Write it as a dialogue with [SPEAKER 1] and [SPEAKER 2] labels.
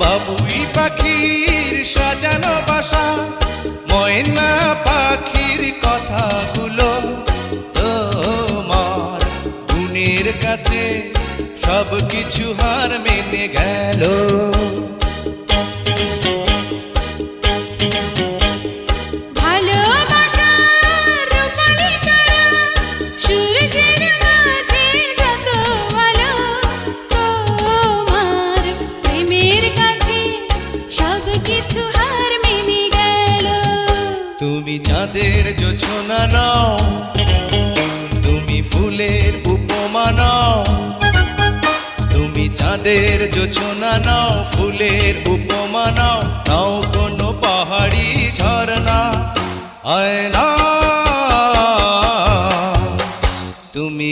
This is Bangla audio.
[SPEAKER 1] বাবুই পাখির সাজানো বাসা, ময়না পাখির কথাগুলো তোমার গুণের কাছে সব কিছু হার মেনে গেল। তুমি চাঁদের জোছনা নাও, তুমি ফুলের উপমা নাও, তুমি চাঁদের জোছনা নাও, ফুলের উপমা নাও, নাও কোনো পাহাড়ি ঝরনা। আয়না তুমি